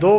2